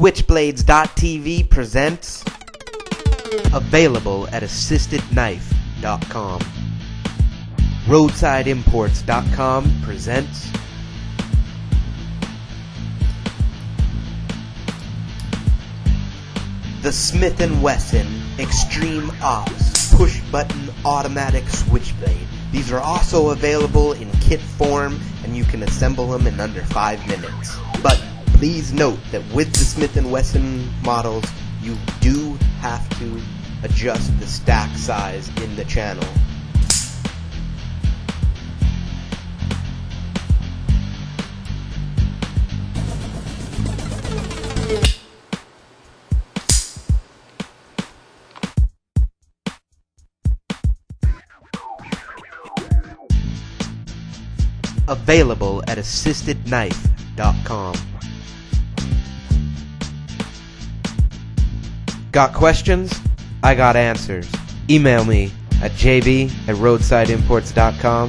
Switchblades.tv presents Available at AssistedKnife.com. Roadsideimports.com presents the Smith & Wesson Extreme Ops push-button automatic switchblade. These are also available in kit form, and you can assemble them in under 5 minutes. But please note that with the Smith & Wesson models, you do have to adjust the stack size in the channel. Available at AssistedKnife.com. Got questions? I got answers. Email me at jb@roadsideimports.com